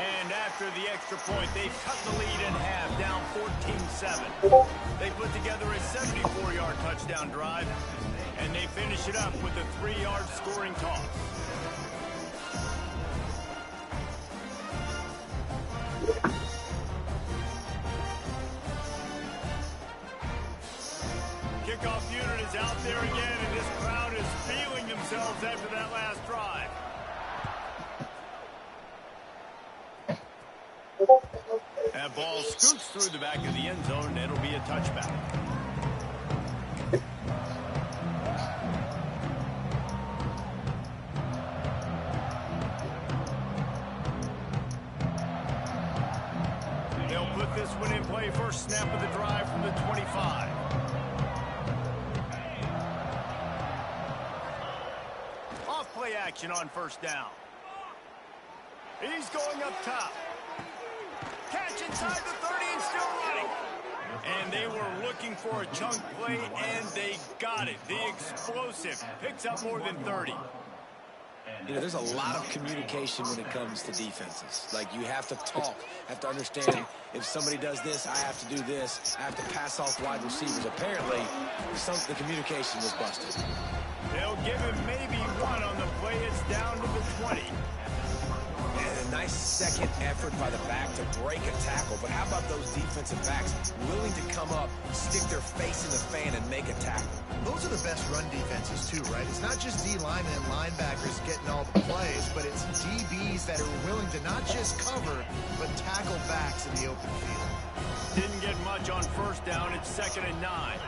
And after the extra point, they've cut the lead in half, down 14-7. They put together a 74-yard touchdown drive, and they finish it up with a 3-yard scoring toss. Kickoff unit is out there again, and this crowd is feeling themselves after that last drive. That ball scoots through the back of the end zone, and it'll be a touchback. They'll put this one in play. First snap of the drive from the 25. Off play action on first down. He's going up top. Catch inside the 30 and still running. And they were looking for a chunk play, and they got it. The explosive picks up more than 30. You know, there's a lot of communication when it comes to defenses. Like, you have to talk, have to understand if somebody does this, I have to do this. I have to pass off wide receivers. Apparently, the communication was busted. They'll give him maybe one on the play. It's down to the 20. And a nice second effort by the back to break a tackle. But how about those defensive backs willing to come up, stick their face in the fan, and make a tackle? Those are the best run defenses, too, right? It's not just D linemen and linebackers getting all the plays, but it's DBs that are willing to not just cover, but tackle backs in the open field. Didn't get much on first down. It's 2nd and 9.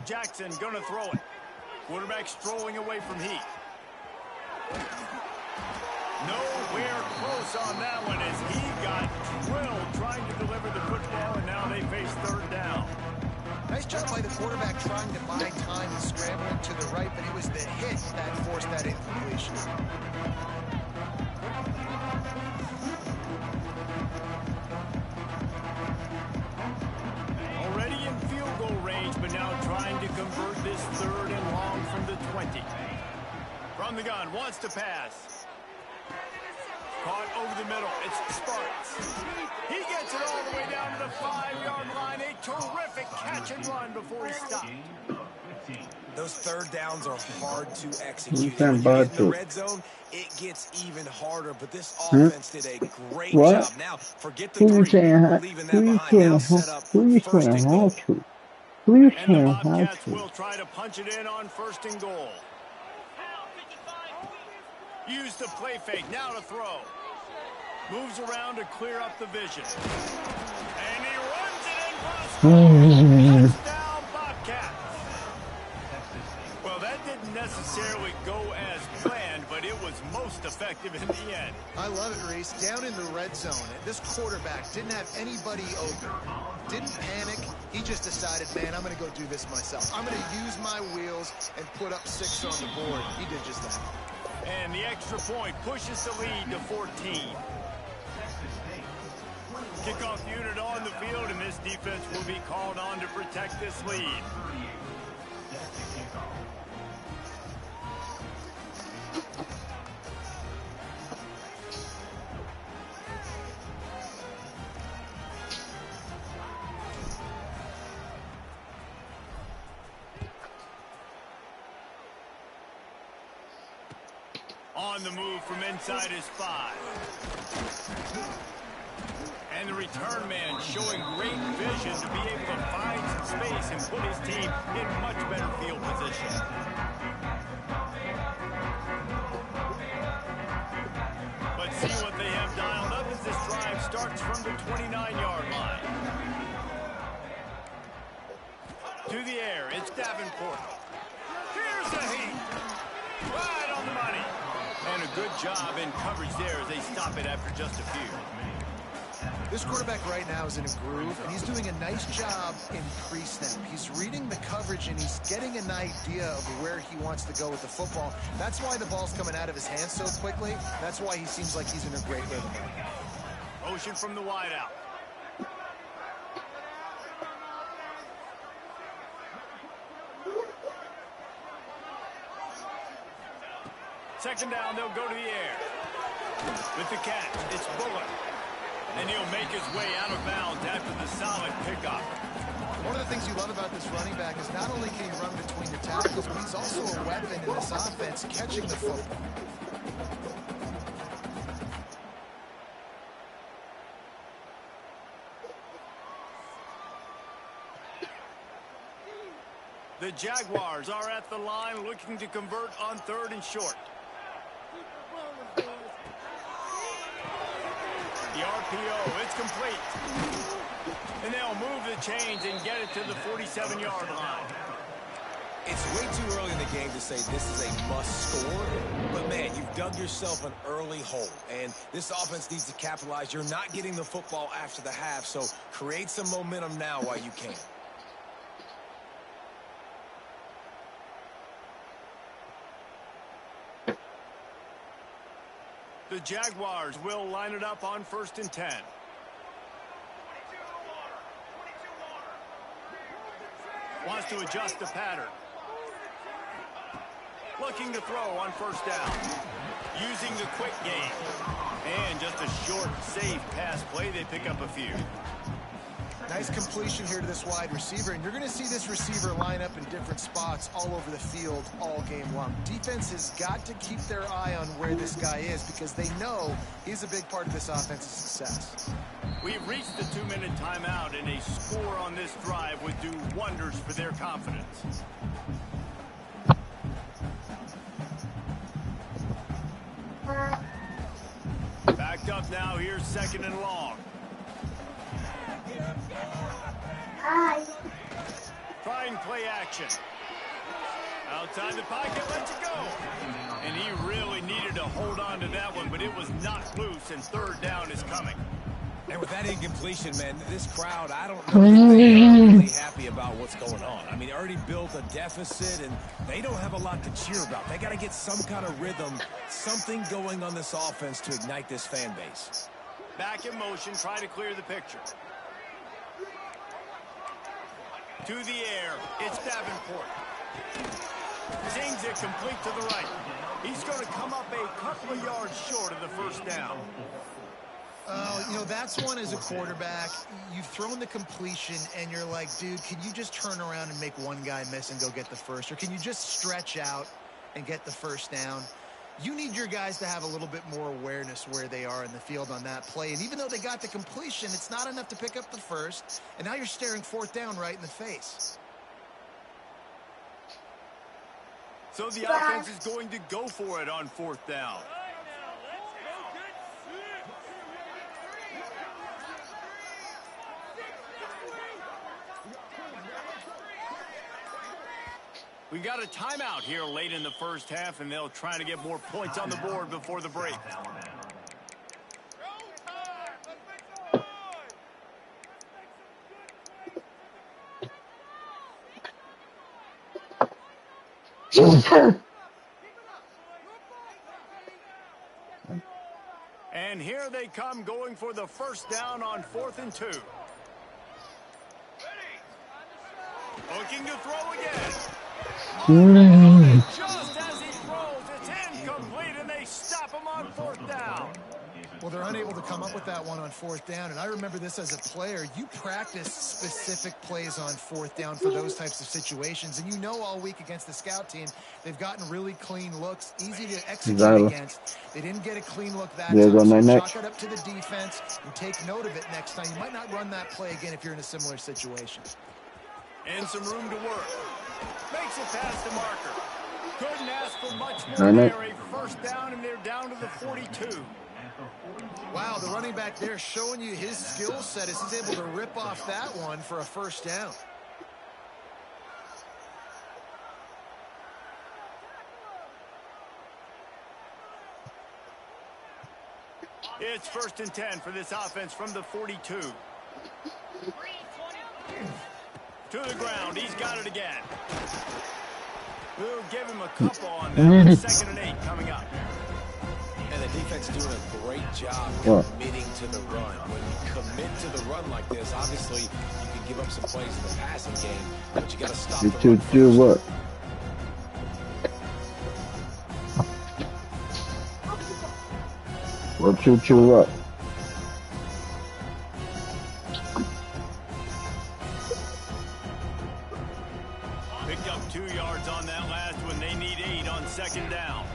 Jackson gonna throw it. Quarterback strolling away from Heath. Nowhere close on that one as he got drilled trying to deliver the football, and now they face 3rd down. Nice job by the quarterback trying to buy time and scrambling to the right, but it was the hit that forced that incompletion. Already in field goal range, but now trying to convert this 3rd and long from the 20. From the gun, wants to pass. Caught over the middle. It's Sparks. He gets it all the way down to the 5-yard line. A terrific catch and run before he stopped. Those 3rd downs are hard to execute. When you're in the red zone, it gets even harder. But this offense did a great job. Now, forget the 3. We're leaving that behind. Now set up 1st and goal. And the Bobcats will try to punch it in on 1st and goal. Use the play fake. Now to throw. Moves around to clear up the vision. And he runs it in for the score. Touchdown, Bobcats. Well, that didn't necessarily go as planned, but it was most effective in the end. I love it, Reese. Down in the red zone, this quarterback didn't have anybody open. Didn't panic. He just decided, man, I'm going to go do this myself. I'm going to use my wheels and put up 6 on the board. He did just that. And the extra point pushes the lead to 14. Kickoff unit on the field, and this defense will be called on to protect this lead. On the move from inside his 5. And the return man showing great vision to be able to find some space and put his team in much better field position. But see what they have dialed up as this drive starts from the 29-yard line. To the air, it's Davenport. Here's the Heat. Right on the money. And a good job in coverage there as they stop it after just a few. This quarterback right now is in a groove, and he's doing a nice job in pre-snap. He's reading the coverage, and he's getting an idea of where he wants to go with the football. That's why the ball's coming out of his hands so quickly. That's why he seems like he's in a great rhythm. Motion from the wideout. Second down, they'll go to the air. With the catch, it's Bullock. And he'll make his way out of bounds after the solid pickup. One of the things you love about this running back is not only can he run between the tackles, but he's also a weapon in this offense, catching the football. The Jaguars are at the line looking to convert on 3rd and short. The RPO, it's complete. And they'll move the chains and get it to the 47-yard line. It's way too early in the game to say this is a must score, but man, you've dug yourself an early hole, and this offense needs to capitalize. You're not getting the football after the half, so create some momentum now while you can. The Jaguars will line it up on 1st and 10. Wants to adjust the pattern. Looking to throw on 1st down. Using the quick game. And just a short, safe pass play. They pick up a few. Nice completion here to this wide receiver, and you're going to see this receiver line up in different spots all over the field all game long. Defense has got to keep their eye on where this guy is because they know he's a big part of this offense's success. We've reached the 2-minute timeout, and a score on this drive would do wonders for their confidence. Backed up now, here's 2nd and long. Trying play action. Outside the pocket, lets it go. And he really needed to hold on to that one, but it was knocked loose, and 3rd down is coming. And with that incompletion, man, this crowd, I don't know if they're really happy about what's going on. I mean, they already built a deficit, and they don't have a lot to cheer about. They got to get some kind of rhythm, something going on this offense to ignite this fan base. Back in motion, try to clear the picture. To the air, it's Davenport. Sings it complete to the right. He's going to come up a couple of yards short of the 1st down. You know, that's one as a quarterback. You've thrown the completion, and you're like, dude, can you just turn around and make one guy miss and go get the first? Or can you just stretch out and get the 1st down? You need your guys to have a little bit more awareness where they are in the field on that play. And even though they got the completion, it's not enough to pick up the 1st. And now you're staring 4th down right in the face. So the offense is going to go for it on 4th down. We got a timeout here late in the 1st half, and they'll try to get more points on the board before the break. And here they come, going for the 1st down on 4th and 2. Looking to throw again. Just as he throws, it's incomplete, and they stop him on 4th down. Well, they're unable to come up with that one on 4th down, and I remember this as a player. You practice specific plays on 4th down for those types of situations, and you know all week against the scout team, they've gotten really clean looks, easy to execute against. They didn't get a clean look that time, so chalk it up to the defense and take note of it next time. You might not run that play again if you're in a similar situation. And some room to work. Makes it past the marker. Couldn't ask for much more there. A 1st down, and they're down to the 42. Wow, the running back there showing you his skill set as he's able to rip off that one for a 1st down. It's 1st and 10 for this offense from the 42. To the ground. He's got it again. We'll give him a couple on that. 2nd and 8 coming up. And the defense doing a great job committing to the run. When you commit to the run like this, obviously you can give up some plays in the passing game, but you got to stop the run first. Do what? What you chew up? Picked up 2 yards on that last one. They need 8 on 2nd down.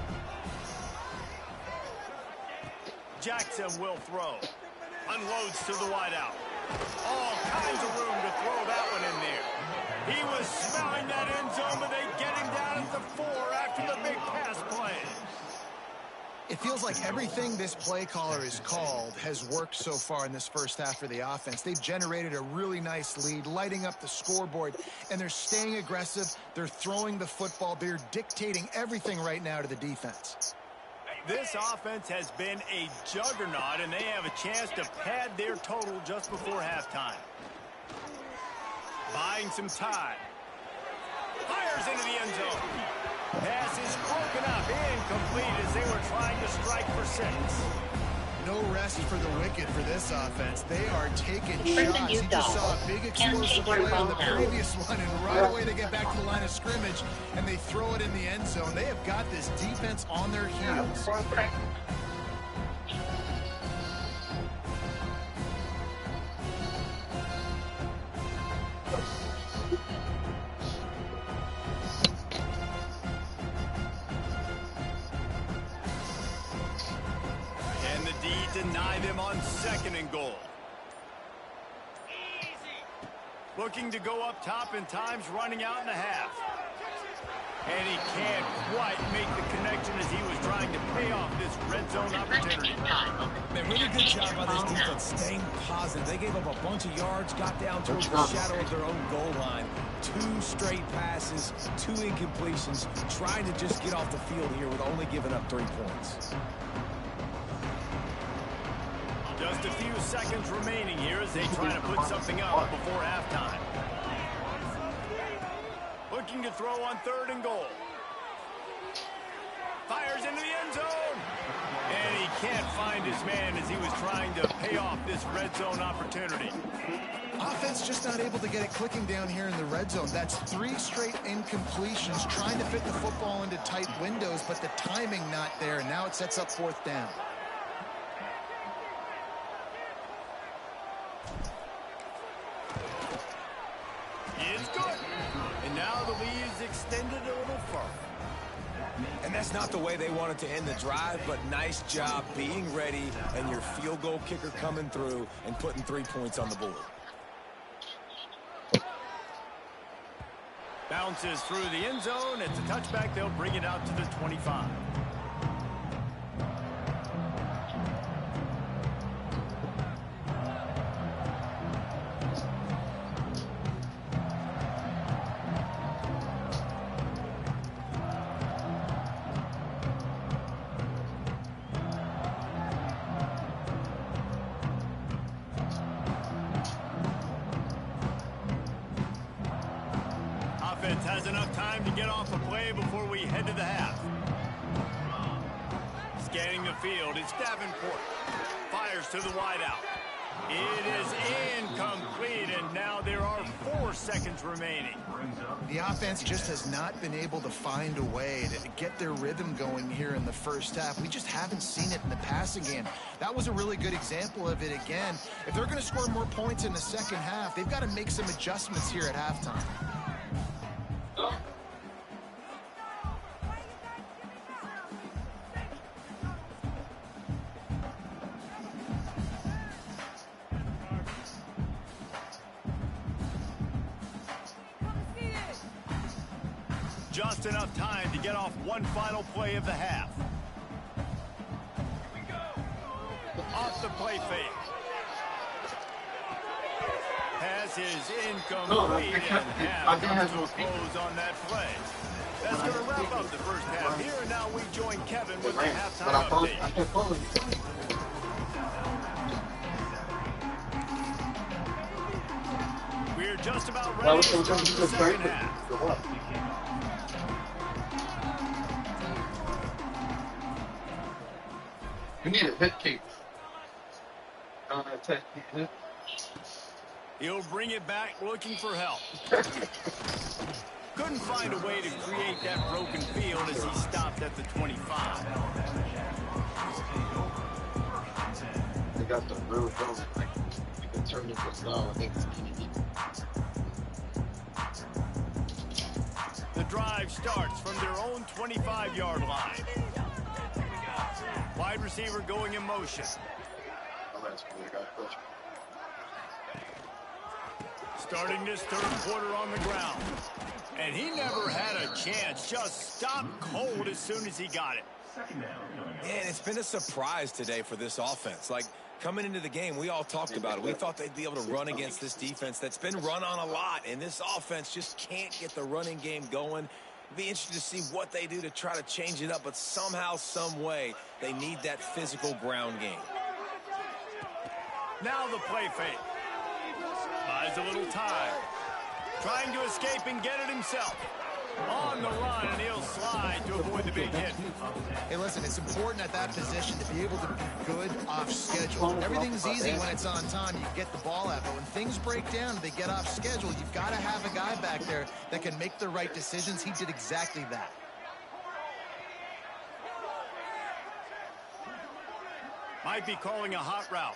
Jackson will throw. Unloads to the wideout. All kinds of room to throw that one in there. He was smelling that end zone, but they get him down at the 4 after the big pass play. It feels like everything this play caller has called has worked so far in this first half for the offense. They've generated a really nice lead, lighting up the scoreboard, and they're staying aggressive. They're throwing the football. They're dictating everything right now to the defense. This offense has been a juggernaut, and they have a chance to pad their total just before halftime. Buying some time. Fires into the end zone. Pass is broken up, incomplete as they were trying to strike for 6. No rest for the wicked for this offense. They are taking shots. You just saw a big explosive play on the previous one, and right away they get back to the line of scrimmage, and they throw it in the end zone. They have got this defense on their heels. Deny them on 2nd and goal. Looking to go up top, and time's running out in the half. And he can't quite make the connection as he was trying to pay off this red zone opportunity. Man, really good job by this defense staying positive. They gave up a bunch of yards, got down towards the shadow of their own goal line. 2 straight passes, 2 incompletions, trying to just get off the field here with only giving up 3 points. Just a few seconds remaining here as they try to put something up before halftime. Looking to throw on 3rd and goal. Fires into the end zone. And he can't find his man as he was trying to pay off this red zone opportunity. Offense just not able to get it clicking down here in the red zone. That's 3 straight incompletions, trying to fit the football into tight windows, but the timing not there. And now it sets up 4th down. It's good. And now the lead is extended a little further. And that's not the way they wanted to end the drive, but nice job being ready and your field goal kicker coming through and putting 3 points on the board. Bounces through the end zone. It's a touchback. They'll bring it out to the 25. Offense has enough time to get off a play before we head to the half. Scanning the field, it's Davenport. Fires to the wideout. It is incomplete, and now there are 4 seconds remaining. The offense just has not been able to find a way to get their rhythm going here in the first half. We just haven't seen it in the passing game. That was a really good example of it again. If they're going to score more points in the second half, they've got to make some adjustments here at halftime. Just enough time to get off one final play of the half. Off the play fake. Pass is incomplete, and half comes to a close on that play. That's going to wrap up the first half here, and now we join Kevin with the halftime update. they're just about ready to start the second half. We need a hit kick. He'll bring it back looking for help. Couldn't find a way to create that broken field as he stopped at the 25. They got the real phone. Like, you can turn it to style. I think it's easy. The drive starts from their own 25-yard line. Wide receiver going in motion. Oh, that's cool. They got push. Starting this third quarter on the ground. And he never had a chance. Just stopped cold as soon as he got it. And it's been a surprise today for this offense. Like, coming into the game, we all talked about it. We thought they'd be able to run against this defense that's been run on a lot. And this offense just can't get the running game going. It'd be interesting to see what they do to try to change it up. But somehow, some way, they need that physical ground game. Now the play fake. Buys a little time. Trying to escape and get it himself. On the run, and he'll slide to avoid the big hit. Hey, listen, it's important at that position to be able to be good off schedule. Everything's easy when it's on time. You get the ball out. But when things break down, they get off schedule, you've got to have a guy back there that can make the right decisions. He did exactly that. Might be calling a hot route.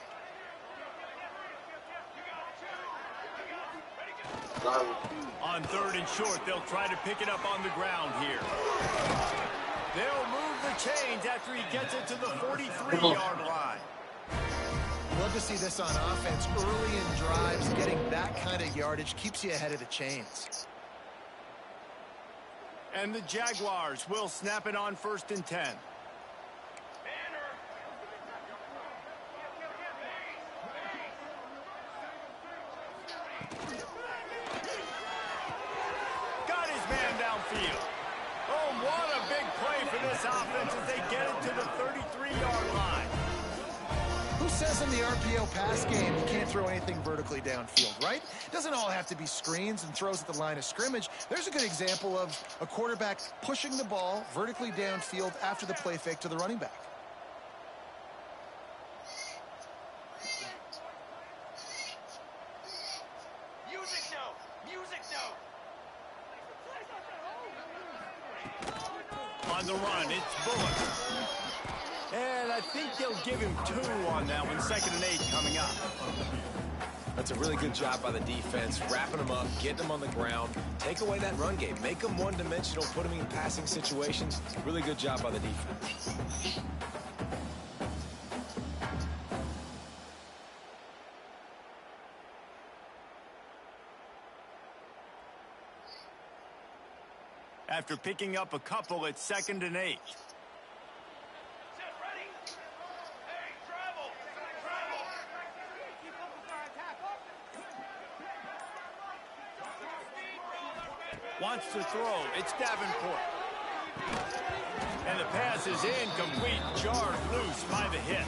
On third and short, they'll try to pick it up on the ground here. They'll move the chains after he gets it to the 43-yard line. Love to see this on offense. Early in drives, getting that kind of yardage keeps you ahead of the chains. And the Jaguars will snap it on 1st and 10. Oh, what a big play for this offense as they get it to the 33-yard line. Who says in the RPO pass game you can't throw anything vertically downfield, right? It doesn't all have to be screens and throws at the line of scrimmage. There's a good example of a quarterback pushing the ball vertically downfield after the play fake to the running back. On the run, it's Bullock. And I think they'll give him 2 on that one. 2nd and 8 coming up. That's a really good job by the defense, wrapping them up, getting them on the ground. Take away that run game. Make them one-dimensional, put them in passing situations. Really good job by the defense. After picking up a couple, it's 2nd and 8. Wants to throw. It's Davenport. And the pass is incomplete. Jarred loose by the hit.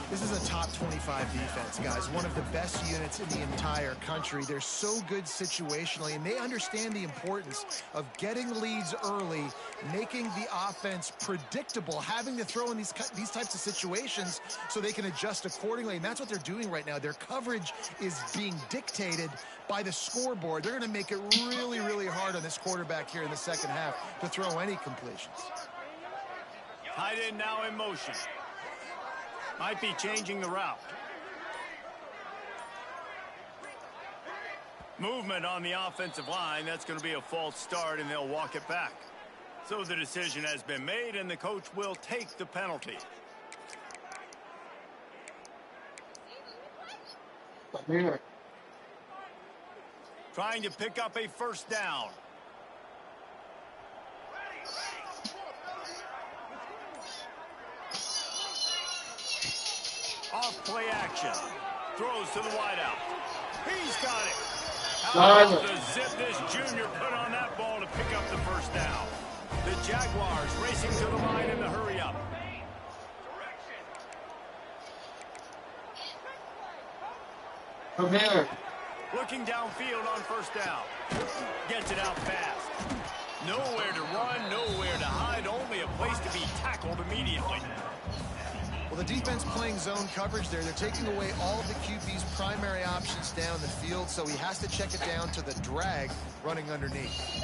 This is a top 25 defense, guys. One of the best units in the entire country. They're so good situationally, and they understand the importance of getting leads early, making the offense predictable, having to throw in these types of situations so they can adjust accordingly. And that's what they're doing right now. Their coverage is being dictated by the scoreboard. They're going to make it really, really hard on this quarterback here in the second half to throw any completions. Tight end now in motion. Might be changing the route. Movement on the offensive line. That's going to be a false start, and they'll walk it back. So the decision has been made, and the coach will take the penalty. Trying to pick up a first down. Off play action. Throws to the wideout. He's got it. How about the zip this junior put on that ball to pick up the first down? The Jaguars racing to the line in the hurry up. Come here. Looking downfield on first down. Gets it out fast. Nowhere to run, nowhere to hide, only a place to be tackled immediately. Well, the defense playing zone coverage there. They're taking away all of the QB's primary options down the field, so he has to check it down to the drag running underneath.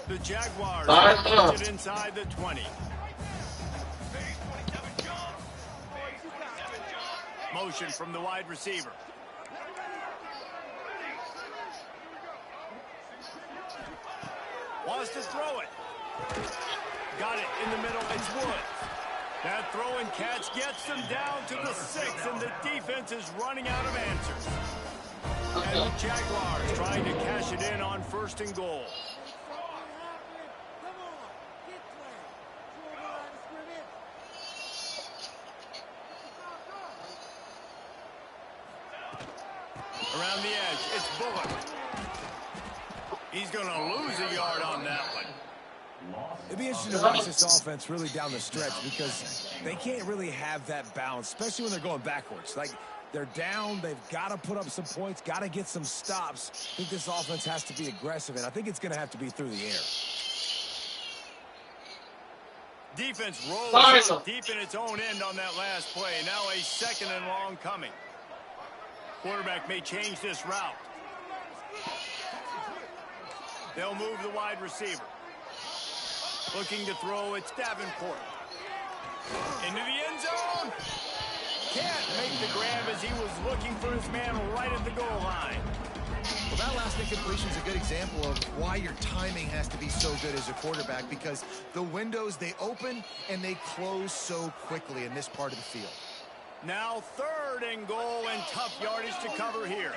The Jaguars push it inside the 20. Motion from the wide receiver. Wants to throw it. Got it in the middle. It's Woods. That throw and catch gets them down to the 6, and the defense is running out of answers. And the Jaguars trying to cash it in on 1st and goal. Around the edge, it's Bullock. He's going to lose a yard on that one. It'd be interesting to watch this offense really down the stretch because they can't really have that balance, especially when they're going backwards. Like, they're down, they've got to put up some points, got to get some stops. I think this offense has to be aggressive, and I think it's going to have to be through the air. Defense rolls deep in its own end on that last play. Now a 2nd and long coming. Quarterback may change this route. They'll move the wide receiver. Looking to throw, it's Davenport. Into the end zone. Can't make the grab as he was looking for his man right at the goal line. Well, that last incompletion is a good example of why your timing has to be so good as a quarterback, because the windows, they open and they close so quickly in this part of the field. Now 3rd and goal, and tough yardage to cover here.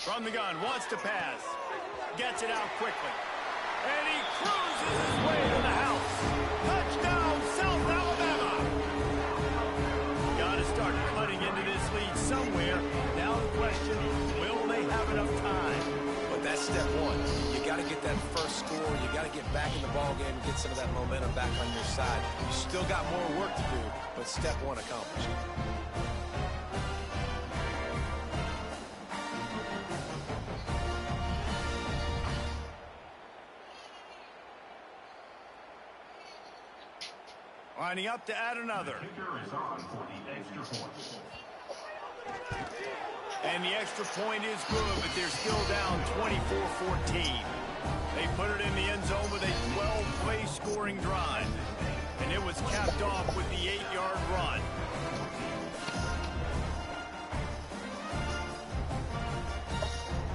From the gun, wants to pass. Gets it out quickly. And he cruises his way to the house. Touchdown, South Alabama. Got to start cutting into this lead somewhere. Now the question, will they have enough time? But that's step one. You got to get that first score. You got to get back in the ball game and get some of that momentum back on your side. You still got more work to do, but step one accomplished. Lining up to add another. And the extra point is good, but they're still down 24-14. They put it in the end zone with a 12-play scoring drive. And it was capped off with the 8-yard run.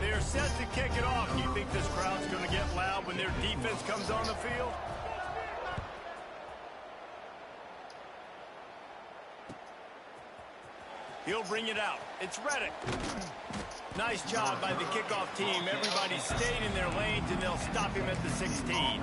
They're set to kick it off. Do you think this crowd's going to get loud when their defense comes on the field? He'll bring it out. It's Reddick. Nice job by the kickoff team. Everybody stayed in their lanes, and they'll stop him at the 16.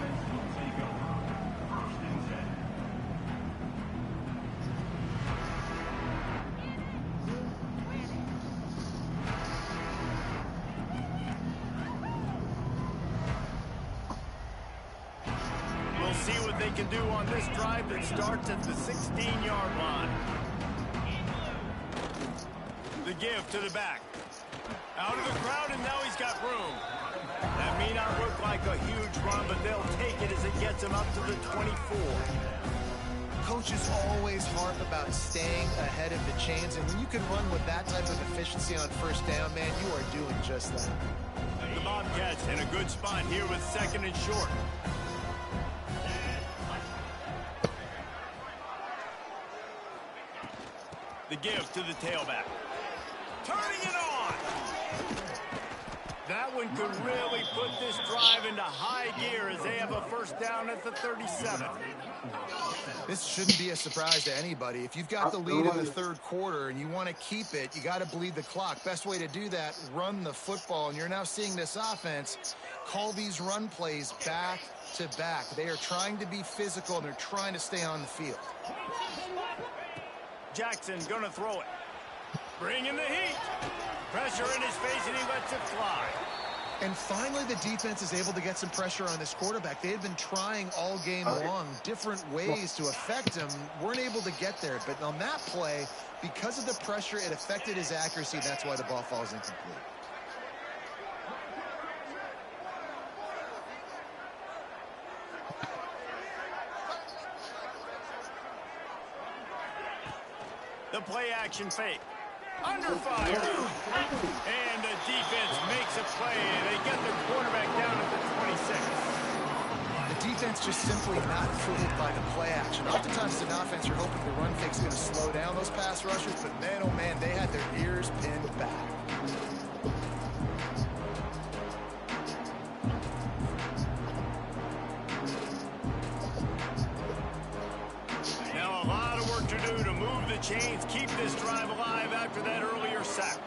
We'll see what they can do on this drive that starts at the 16-yard line. The give to the back. Out of the crowd, and now he's got room. That may not look like a huge run, but they'll take it as it gets him up to the 24. Coaches always harp about staying ahead of the chains, and when you can run with that type of efficiency on first down, man, you are doing just that. The Bobcats in a good spot here with 2nd and short. The give to the tailback. Turning it on. That one could really put this drive into high gear as they have a first down at the 37. This shouldn't be a surprise to anybody. If you've got the lead in the 3rd quarter and you want to keep it, you got to bleed the clock. Best way to do that, run the football. And you're now seeing this offense call these run plays back to back. They are trying to be physical, and they're trying to stay on the field. Jackson gonna throw it. Bring in the heat. Pressure in his face, and he lets it fly. And finally, the defense is able to get some pressure on this quarterback. They had been trying all game long different ways to affect him. Weren't able to get there. But on that play, because of the pressure, it affected his accuracy. That's why the ball falls incomplete. The play action fake. Under fire. And the defense makes a play, and they get the quarterback down at the 26. The defense just simply not fooled by the play action. Oftentimes, as an offense, you're hoping the run fake's going to slow down those pass rushers, but man, oh man, they had their ears pinned back. Now a lot of work to do to move the chains, keep this drive alive after that earlier sack.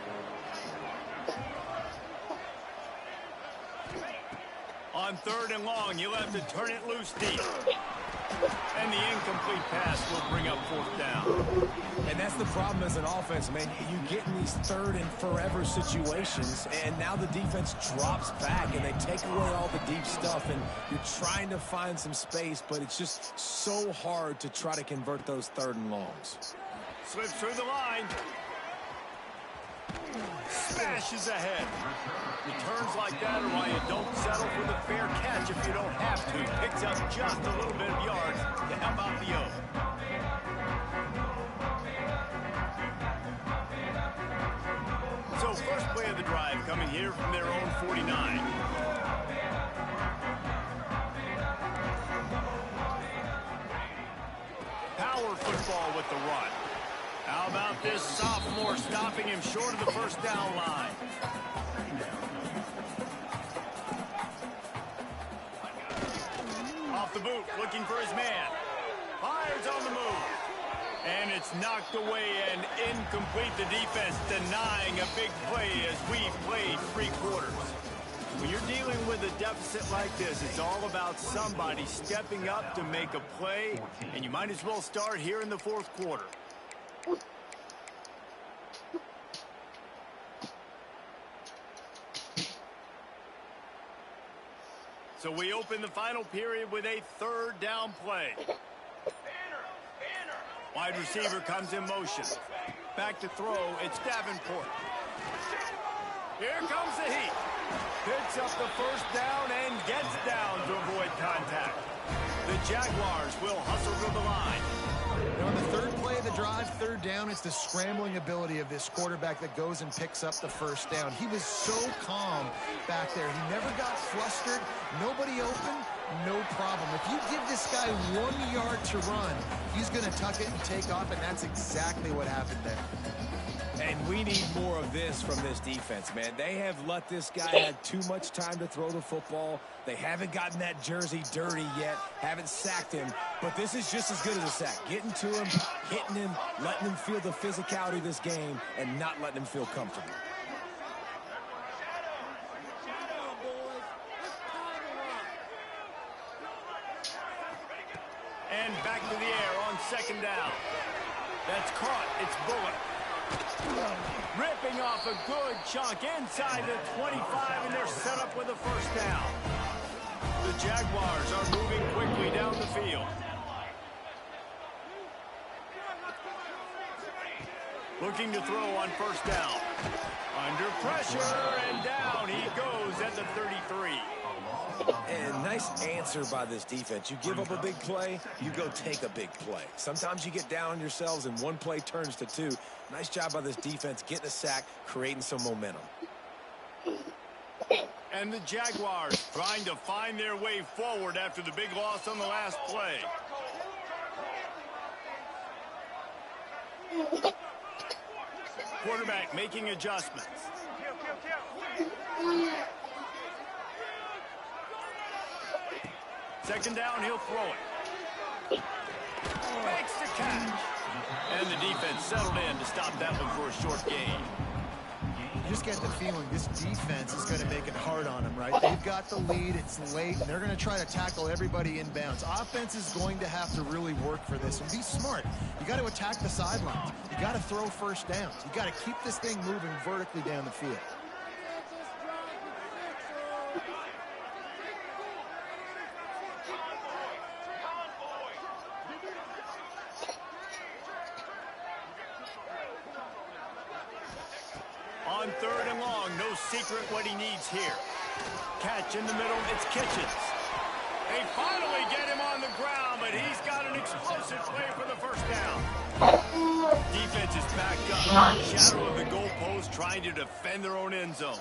On 3rd and long, you'll have to turn it loose deep. And the incomplete pass will bring up 4th down. And that's the problem as an offense, man. You get in these 3rd and forever situations, and now the defense drops back, and they take away all the deep stuff, and you're trying to find some space, but it's just so hard to try to convert those 3rd and longs. Slips through the line. Smashes ahead. Returns like that are why you don't settle for the fair catch if you don't have to. Picks up just a little bit of yards to help out the O. So first play of the drive coming here from their own 49. Power football with the run. How about this sophomore stopping him short of the 1st down line? Off the boot, looking for his man. Fires on the move. And it's knocked away and incomplete. The defense denying a big play as we played 3 quarters. When you're dealing with a deficit like this, it's all about somebody stepping up to make a play, and you might as well start here in the 4th quarter. So we open the final period with a 3rd down play. Wide receiver comes in motion. Back to throw, it's Davenport. Here comes the heat. Picks up the 1st down and gets down to avoid contact. The Jaguars will hustle to the line. Now, on the 3rd play of the drive, 3rd down, it's the scrambling ability of this quarterback that goes and picks up the 1st down. He was so calm back there. He never got flustered. Nobody open, no problem. If you give this guy 1 yard to run, he's going to tuck it and take off, and that's exactly what happened there. And we need more of this from this defense, man. They have let this guy have too much time to throw the football. They haven't gotten that jersey dirty yet, haven't sacked him. But this is just as good as a sack. Getting to him, hitting him, letting him feel the physicality of this game, and not letting him feel comfortable. And back to the air on 2nd down. That's caught. It's Bullock. Ripping off a good chunk inside the 25, and they're set up with a 1st down. The Jaguars are moving quickly down the field. Looking to throw on 1st down. Under pressure, and down he goes at the 33. And nice answer by this defense. You give up a big play, you go take a big play. Sometimes you get down on yourselves and 1 play turns to 2. Nice job by this defense getting a sack, creating some momentum. And the Jaguars trying to find their way forward after the big loss on the last play. Quarterback making adjustments. 2nd down, he'll throw it. Makes the catch. And the defense settled in to stop that one for a short gain. You just get the feeling this defense is going to make it hard on them, right? They've got the lead. It's late, and they're going to try to tackle everybody inbounds. Offense is going to have to really work for this and be smart. You got to attack the sidelines. You got to throw first downs. You got to keep this thing moving vertically down the field. On 3rd and long, no secret what he needs here. Catch in the middle, it's Kitchens. They finally get him on the ground, but he's got an explosive play for the first down. Defense is backed up. Shadow of the goalpost, trying to defend their own end zone.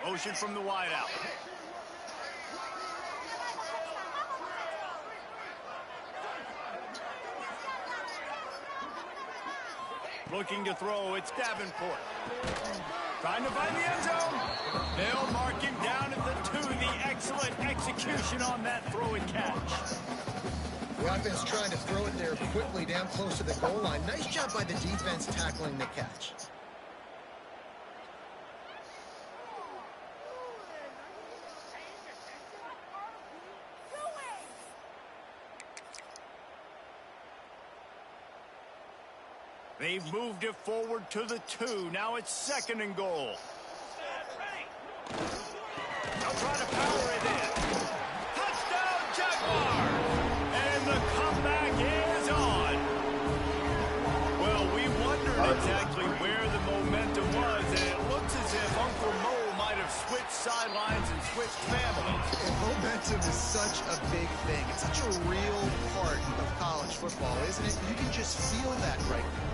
Motion from the wideout. Looking to throw, it's Davenport. Trying to find the end zone. They'll mark him down at the 2. The excellent execution on that throw and catch. The offense trying to throw it there quickly down close to the goal line. Nice job by the defense tackling the catch. They've moved it forward to the 2. Now it's 2nd and goal. They'll try to power it in. Touchdown, Jaguars! And the comeback is on. Well, we wondered exactly where the momentum was, and it looks as if Uncle Mo might have switched sidelines and switched families. And momentum is such a big thing. It's such a real part of college football, isn't it? You can just feel that right now.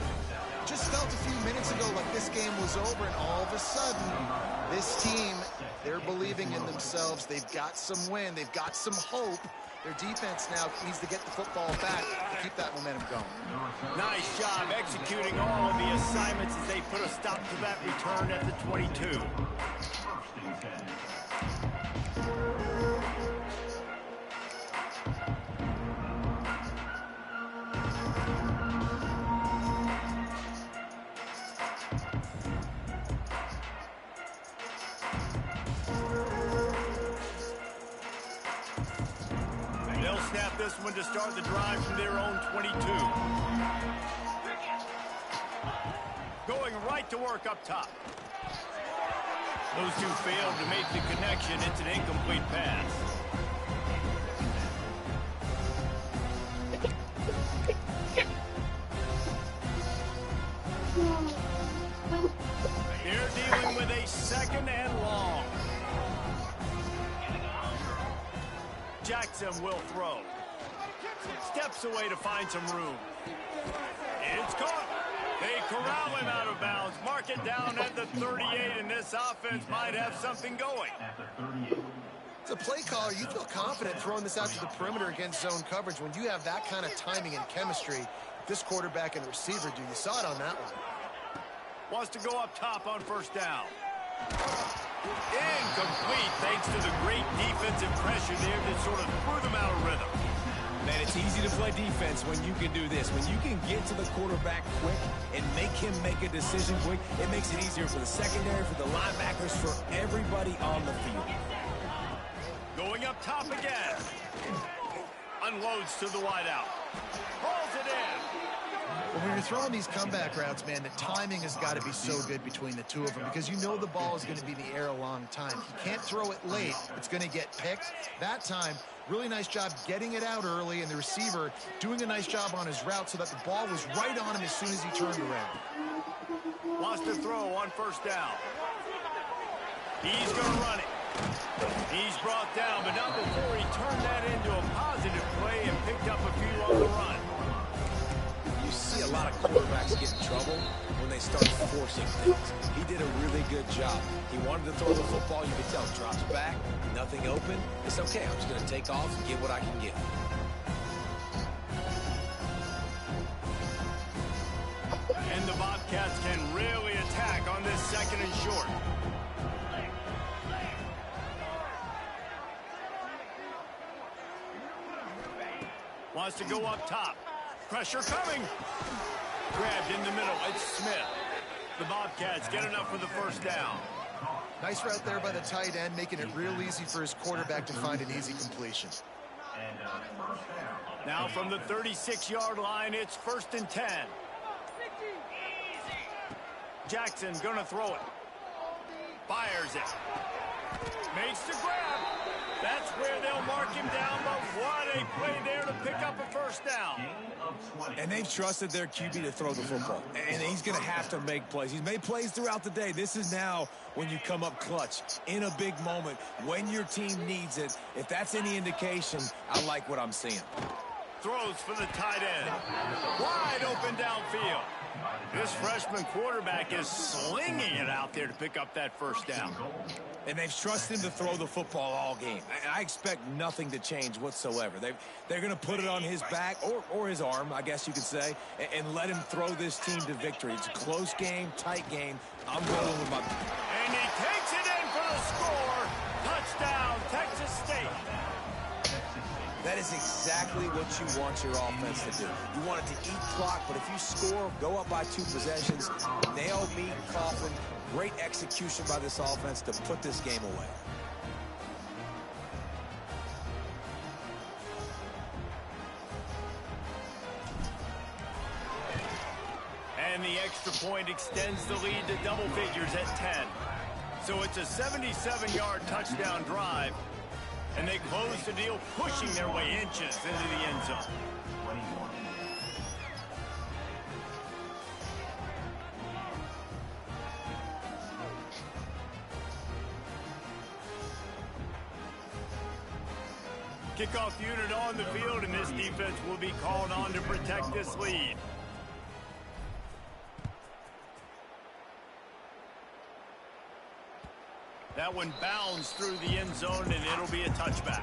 Just felt a few minutes ago like this game was over, and all of a sudden, this team, they're believing in themselves. They've got some wind. They've got some hope. Their defense now needs to get the football back to keep that momentum going. Nice job executing all of the assignments as they put a stop to that return at the 22. Snap this one to start the drive from their own 22. Going right to work up top. Those two failed to make the connection. It's an incomplete pass. They're dealing with a 2nd and long. Jackson will throw. Steps away to find some room. It's caught. They corral him out of bounds. Mark it down at the 38, and this offense might have something going. As a play caller, you feel confident throwing this out to the perimeter against zone coverage when you have that kind of timing and chemistry. This quarterback and the receiver do. You saw it on that one. Wants to go up top on 1st down. Incomplete thanks to the great defensive pressure there that sort of threw them out of rhythm. Man, it's easy to play defense when you can do this. When you can get to the quarterback quick and make him make a decision quick, it makes it easier for the secondary, for the linebackers, for everybody on the field. Going up top again. Unloads to the wideout. Pulls it in. Well, when you're throwing these comeback routes, man, the timing has got to be so good between the two of them because you know the ball is going to be in the air a long time. You can't throw it late. It's going to get picked. That time, really nice job getting it out early, and the receiver doing a nice job on his route so that the ball was right on him as soon as he turned around. Wants to throw on 1st down. He's going to run it. He's brought down, but not before he turned that into a positive play and picked up a few on the run. You see a lot of quarterbacks get in trouble when they start forcing things. He did a really good job. He wanted to throw the football. You could tell. Drops back, nothing open. It's okay. I'm just going to take off and get what I can get. And the Bobcats can really attack on this 2nd and short. Wants to go up top. Pressure coming. Grabbed in the middle. It's Smith. The Bobcats get enough for the first down. Nice route there by the tight end, making it real easy for his quarterback to find an easy completion. Now from the 36-yard line, it's 1st and 10. Jackson's going to throw it. Fires it. Makes the grab. That's where they'll mark him down, but what a play there to pick up a first down. And they've trusted their QB to throw the football. And he's going to have to make plays. He's made plays throughout the day. This is now when you come up clutch in a big moment when your team needs it. If that's any indication, I like what I'm seeing. Throws for the tight end. Wide open downfield. This freshman quarterback is slinging it out there to pick up that first down. And they've trusted him to throw the football all game. I expect nothing to change whatsoever. They're going to put it on his back or his arm, I guess you could say, and let him throw this team to victory. It's a close game, tight game. I'm rolling with my... And he takes it in for the score. Touchdown, Texas State. That is exactly what you want your offense to do. You want it to eat clock, but if you score, go up by 2 possessions, nail, meet, coffin. Great execution by this offense to put this game away. And the extra point extends the lead to double figures at 10. So it's a 77-yard touchdown drive. And they close the deal, pushing their way inches into the end zone. Kickoff unit on the field, and this defense will be called on to protect this lead. That one bounds through the end zone, and it'll be a touchback.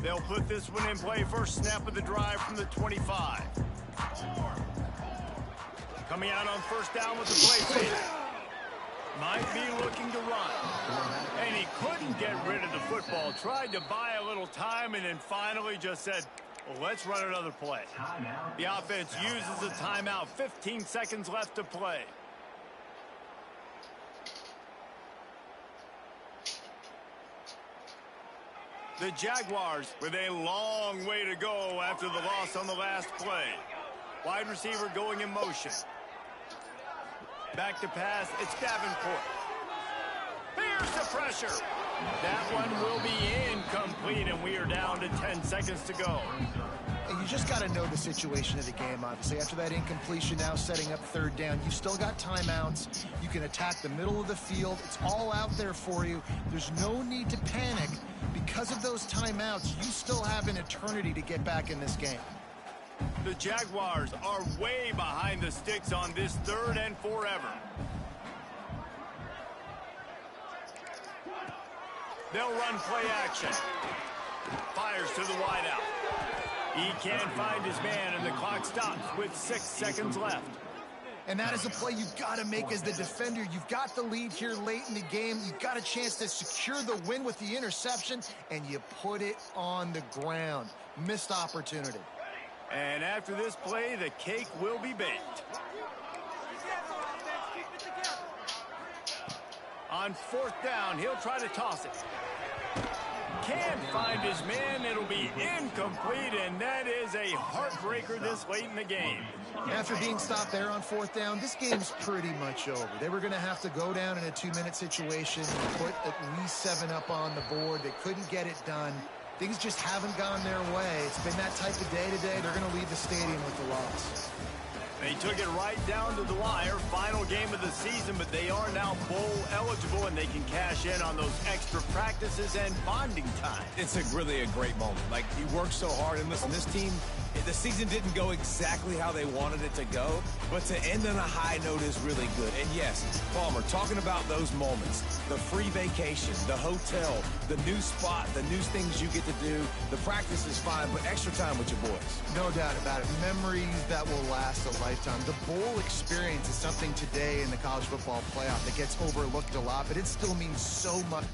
They'll put this one in play. First snap of the drive from the 25. Coming out on first down with the play fake. Might be looking to run. And he couldn't get rid of the football. Tried to buy a little time and then finally just said, well, let's run another play. The offense uses a timeout. 15 seconds left to play. The Jaguars with a long way to go after the loss on the last play. Wide receiver going in motion. Back to pass, it's Davenport. Here's the pressure. That one will be incomplete, and we are down to 10 seconds to go. And you just got to know the situation of the game, obviously. After that incompletion, now setting up third down, you've still got timeouts. You can attack the middle of the field. It's all out there for you. There's no need to panic. Because of those timeouts, you still have an eternity to get back in this game. The Jaguars are way behind the sticks on this 3rd and forever. They'll run play action. Fires to the wideout. He can't find his man, and the clock stops with 6 seconds left. And that is a play you've got to make as the defender. You've got the lead here late in the game. You've got a chance to secure the win with the interception, and you put it on the ground. Missed opportunity. And after this play, the cake will be baked. On 4th down, he'll try to toss it. Can't find his man. It'll be incomplete, and that is a heartbreaker this late in the game. After being stopped there on 4th down, this game's pretty much over. They were going to have to go down in a 2-minute situation and put at least 7 up on the board. They couldn't get it done. Things just haven't gone their way. It's been that type of day today. They're going to leave the stadium with the loss. They took it right down to the wire. Final game of the season, but they are now bowl eligible, and they can cash in on those extra practices and bonding time. It's really a great moment. Like, you work so hard, and listen, this team The season didn't go exactly how they wanted it to go, but to end on a high note is really good. And yes, Palmer, talking about those moments, the free vacation, the hotel, the new spot, the new things you get to do, the practice is fine, but extra time with your boys. No doubt about it. Memories that will last a lifetime. The bowl experience is something today in the college football playoff that gets overlooked a lot, but it still means so much.